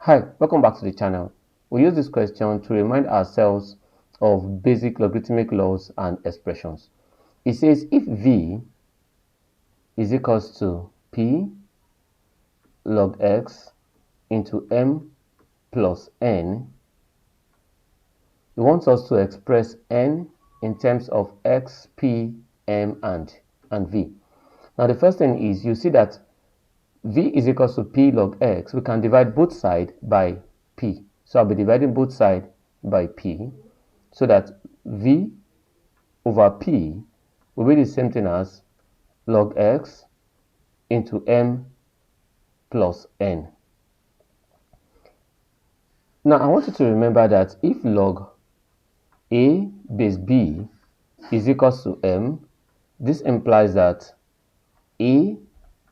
Hi, welcome back to the channel. We use this question to remind ourselves of basic logarithmic laws and expressions. It says if v is equals to p log x into m plus n, it wants us to express n in terms of x, p, m, and v. Now the first thing is you see that v is equals to p log x. We can divide both sides by p. So I'll be dividing both sides by p so that v over p will be the same thing as log x into m plus n. Now I want you to remember that if log a base b is equals to m, this implies that a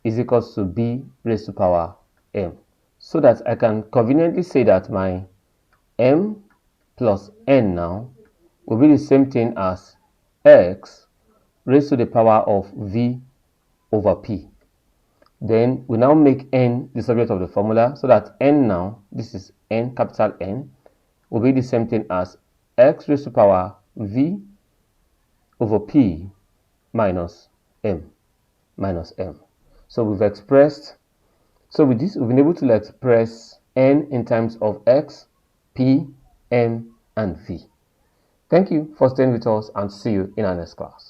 is equals to b raised to power m. So that I can conveniently say that my m plus n now will be the same thing as x raised to the power of v over p. Then we now make n the subject of the formula so that n now, this is n, capital N, will be the same thing as x raised to power v over p minus m. So we've expressed, so with this we've been able to express n in terms of x, p, m, and v. Thank you for staying with us and see you in our next class.